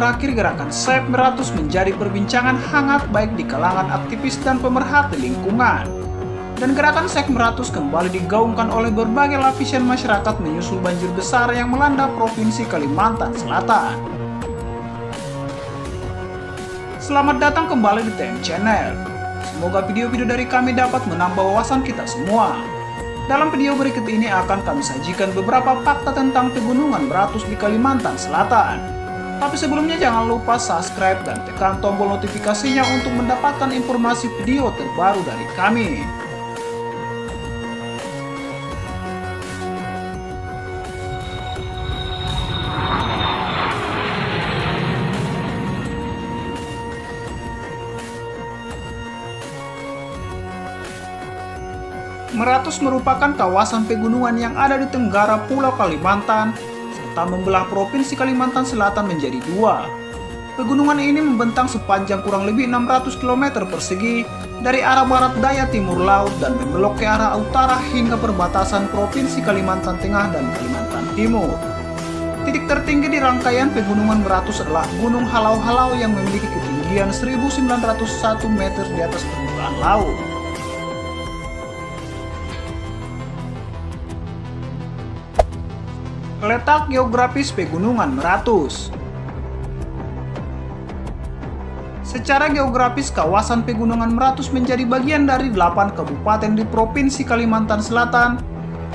terakhir gerakan Save Meratus menjadi perbincangan hangat baik di kalangan aktivis dan pemerhati lingkungan. Dan gerakan Save Meratus kembali digaungkan oleh berbagai lapisan masyarakat menyusul banjir besar yang melanda Provinsi Kalimantan Selatan. Selamat datang kembali di TM Channel. Semoga video-video dari kami dapat menambah wawasan kita semua. Dalam video berikut ini akan kami sajikan beberapa fakta tentang Pegunungan Meratus di Kalimantan Selatan. Tapi sebelumnya jangan lupa subscribe dan tekan tombol notifikasinya untuk mendapatkan informasi video terbaru dari kami. Meratus merupakan kawasan pegunungan yang ada di tenggara Pulau Kalimantan serta membelah Provinsi Kalimantan Selatan menjadi dua. Pegunungan ini membentang sepanjang kurang lebih 600 km persegi dari arah barat daya timur laut dan membelok ke arah utara hingga perbatasan Provinsi Kalimantan Tengah dan Kalimantan Timur. Titik tertinggi di rangkaian Pegunungan Meratus adalah Gunung Halau-Halau yang memiliki ketinggian 1901 meter di atas permukaan laut. Letak geografis Pegunungan Meratus. Secara geografis, kawasan Pegunungan Meratus menjadi bagian dari 8 kabupaten di Provinsi Kalimantan Selatan,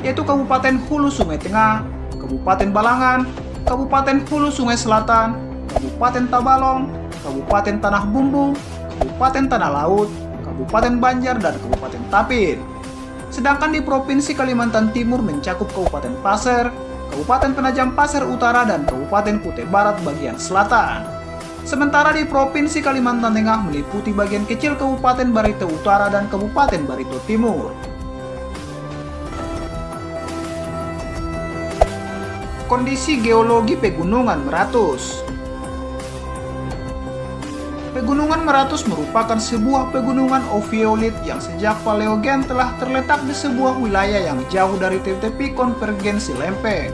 yaitu Kabupaten Hulu Sungai Tengah, Kabupaten Balangan, Kabupaten Hulu Sungai Selatan, Kabupaten Tabalong, Kabupaten Tanah Bumbu, Kabupaten Tanah Laut, Kabupaten Banjar, dan Kabupaten Tapin. Sedangkan di Provinsi Kalimantan Timur mencakup Kabupaten Pasir, Kabupaten Penajam Pasir Utara, dan Kabupaten Kutai Barat bagian selatan. Sementara di Provinsi Kalimantan Tengah meliputi bagian kecil Kabupaten Barito Utara dan Kabupaten Barito Timur. Kondisi geologi Pegunungan Meratus. Pegunungan Meratus merupakan sebuah pegunungan oviolit yang sejak Paleogen telah terletak di sebuah wilayah yang jauh dari tepi konvergensi lempeng.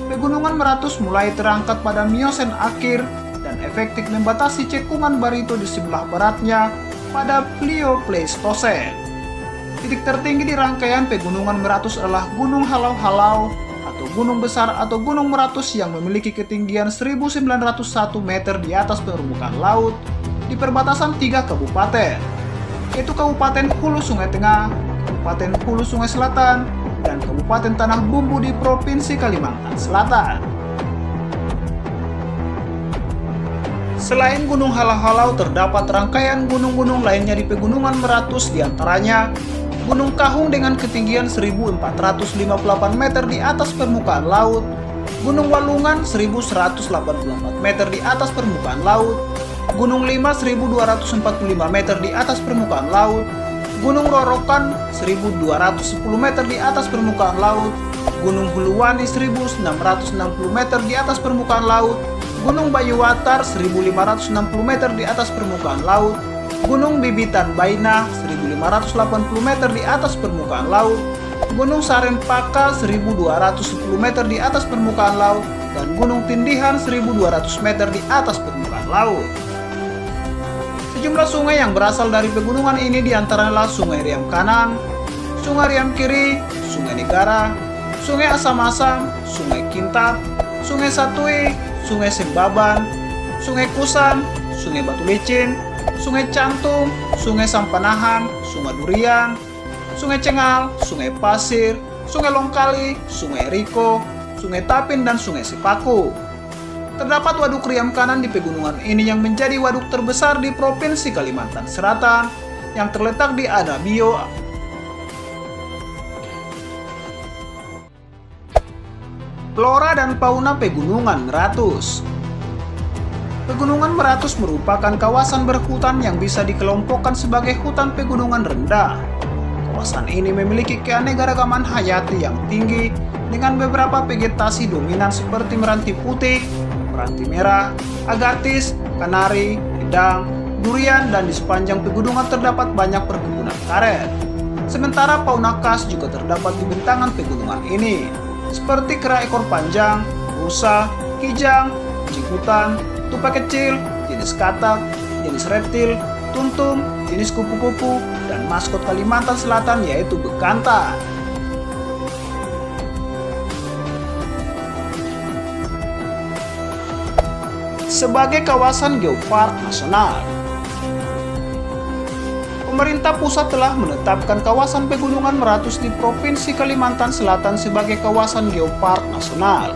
Pegunungan Meratus mulai terangkat pada Miosen akhir dan efektif membatasi cekungan Barito di sebelah baratnya pada Pliocleistosen. Titik tertinggi di rangkaian Pegunungan Meratus adalah Gunung Halau-Halau atau Gunung Besar atau Gunung Meratus yang memiliki ketinggian 1901 meter di atas permukaan laut di perbatasan 3 kabupaten, yaitu Kabupaten Hulu Sungai Tengah, Kabupaten Hulu Sungai Selatan, dan Kabupaten Tanah Bumbu di Provinsi Kalimantan Selatan. Selain Gunung Halau-Halau, terdapat rangkaian gunung-gunung lainnya di Pegunungan Meratus, diantaranya Gunung Kahung dengan ketinggian 1458 meter di atas permukaan laut, Gunung Walungan 1184 meter di atas permukaan laut, Gunung Lima 1245 meter di atas permukaan laut, Gunung Rorokan 1210 meter di atas permukaan laut, Gunung Huluwani 1660 meter di atas permukaan laut, Gunung Bayuwatar 1560 meter di atas permukaan laut, Gunung Bibitan Baina 1580 meter di atas permukaan laut, Gunung Sarempaka 1210 meter di atas permukaan laut, dan Gunung Tindihan 1200 meter di atas permukaan laut. Sejumlah sungai yang berasal dari pegunungan ini diantaranya Sungai Riam Kanan, Sungai Riam Kiri, Sungai Negara, Sungai Asam-Asam, Sungai Kintab, Sungai Satui, Sungai Sembaban, Sungai Kusan, Sungai Batu Licin, Sungai Cantung, Sungai Sampanahan, Sungai Durian, Sungai Cengal, Sungai Pasir, Sungai Longkali, Sungai Riko, Sungai Tapin, dan Sungai Sepaku. Terdapat Waduk Riam Kanan di pegunungan ini yang menjadi waduk terbesar di Provinsi Kalimantan Selatan yang terletak di Adabio. Flora dan fauna Pegunungan Meratus. Pegunungan Meratus merupakan kawasan berhutan yang bisa dikelompokkan sebagai hutan pegunungan rendah. Kawasan ini memiliki keanekaragaman hayati yang tinggi dengan beberapa vegetasi dominan seperti meranti putih, meranti merah, agatis, kanari, gedang, durian, dan di sepanjang pegunungan terdapat banyak perkebunan karet. Sementara fauna khas juga terdapat di bentangan pegunungan ini, seperti kera ekor panjang, rusa, kijang, kucing hutan, tupai kecil, jenis katak, jenis reptil, tuntung, jenis kupu-kupu, dan maskot Kalimantan Selatan yaitu bekantan. Sebagai kawasan geopark nasional, pemerintah pusat telah menetapkan kawasan Pegunungan Meratus di Provinsi Kalimantan Selatan sebagai kawasan geopark nasional.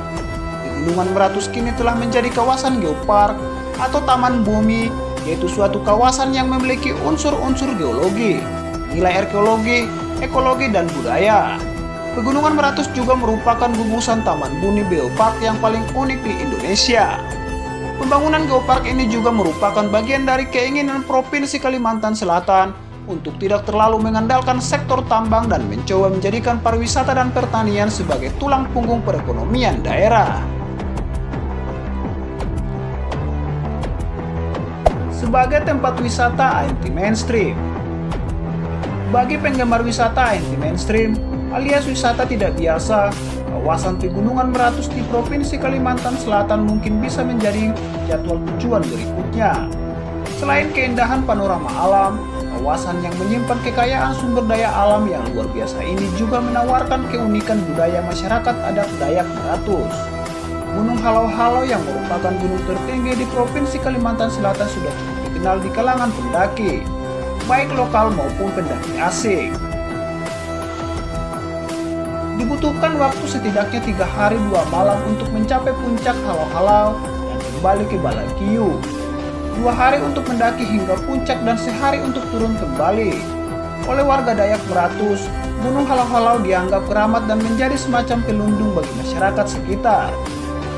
Pegunungan Meratus kini telah menjadi kawasan geopark atau taman bumi, yaitu suatu kawasan yang memiliki unsur-unsur geologi, nilai arkeologi, ekologi, dan budaya. Pegunungan Meratus juga merupakan gugusan taman bumi geopark yang paling unik di Indonesia. Pembangunan geopark ini juga merupakan bagian dari keinginan Provinsi Kalimantan Selatan untuk tidak terlalu mengandalkan sektor tambang dan mencoba menjadikan pariwisata dan pertanian sebagai tulang punggung perekonomian daerah. Sebagai tempat wisata anti-mainstream, bagi penggemar wisata anti-mainstream alias wisata tidak biasa, kawasan Pegunungan Meratus di Provinsi Kalimantan Selatan mungkin bisa menjadi jadwal tujuan berikutnya. Selain keindahan panorama alam, kawasan yang menyimpan kekayaan sumber daya alam yang luar biasa ini juga menawarkan keunikan budaya masyarakat adat Dayak Meratus. Gunung Halau-Halau yang merupakan gunung tertinggi di Provinsi Kalimantan Selatan sudah cukup dikenal di kalangan pendaki, baik lokal maupun pendaki asing. Dibutuhkan waktu setidaknya 3 hari 2 malam untuk mencapai puncak Halau-Halau dan kembali ke Balakiyu. 2 hari untuk mendaki hingga puncak dan sehari untuk turun kembali. Oleh warga Dayak Meratus, Gunung Halau-Halau dianggap keramat dan menjadi semacam pelindung bagi masyarakat sekitar.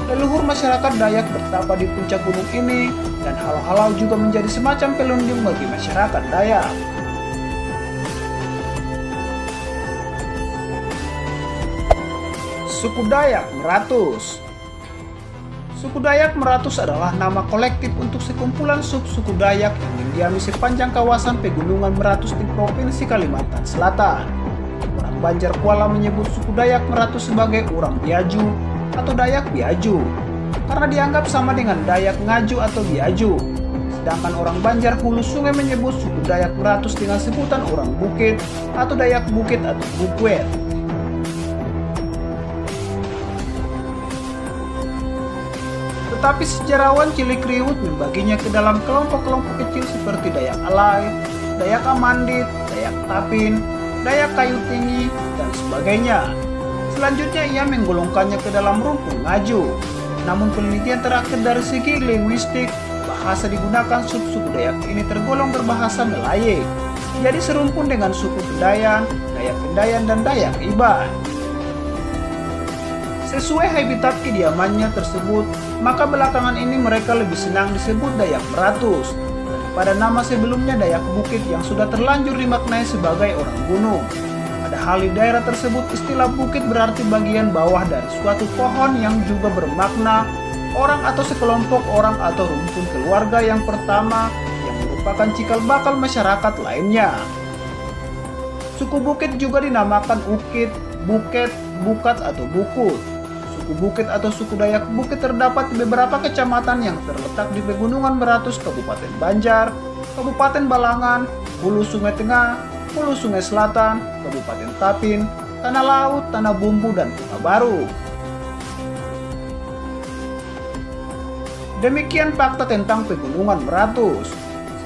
Leluhur masyarakat Dayak bertapa di puncak gunung ini, dan Halau-Halau juga menjadi semacam pelindung bagi masyarakat Dayak. Suku Dayak Meratus. Suku Dayak Meratus adalah nama kolektif untuk sekumpulan sub-suku Dayak yang mendiami sepanjang kawasan Pegunungan Meratus di Provinsi Kalimantan Selatan. Orang Banjar Kuala menyebut suku Dayak Meratus sebagai orang Biaju atau Dayak Biaju karena dianggap sama dengan Dayak Ngaju atau Biaju. Sedangkan orang Banjar Hulu Sungai menyebut suku Dayak Meratus dengan sebutan orang Bukit atau Dayak Bukit atau Bukwet. Tetapi sejarawan Cilik Riwut membaginya ke dalam kelompok-kelompok kecil seperti Dayak Alai, Dayak Amandit, Dayak Tapin, Dayak Kayu Tinggi, dan sebagainya. Selanjutnya ia menggolongkannya ke dalam rumpun Ngaju. Namun penelitian terakhir dari segi linguistik, bahasa digunakan sub-suku Dayak ini tergolong berbahasa Melayu. Jadi serumpun dengan suku Pendayan, Dayak Pendayan, dan Dayak Iban. Sesuai habitat kediamannya tersebut, maka belakangan ini mereka lebih senang disebut Dayak Meratus daripada nama sebelumnya Dayak Bukit yang sudah terlanjur dimaknai sebagai orang gunung. Padahal di daerah tersebut istilah bukit berarti bagian bawah dari suatu pohon yang juga bermakna orang atau sekelompok orang atau rumpun keluarga yang pertama yang merupakan cikal bakal masyarakat lainnya. Suku Bukit juga dinamakan Ukit, Buket, Bukat, atau Bukut. Suku Bukit atau suku Dayak Bukit terdapat di beberapa kecamatan yang terletak di Pegunungan Meratus, Kabupaten Banjar, Kabupaten Balangan, Hulu Sungai Tengah, Hulu Sungai Selatan, Kabupaten Tapin, Tanah Laut, Tanah Bumbu, dan Kota Baru. Demikian fakta tentang Pegunungan Meratus.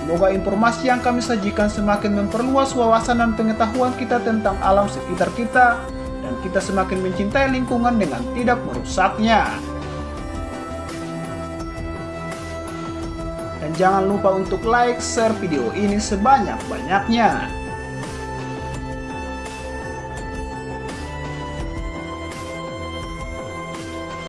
Semoga informasi yang kami sajikan semakin memperluas wawasan dan pengetahuan kita tentang alam sekitar kita, dan kita semakin mencintai lingkungan dengan tidak merusaknya. Dan jangan lupa untuk like, share video ini sebanyak-banyaknya.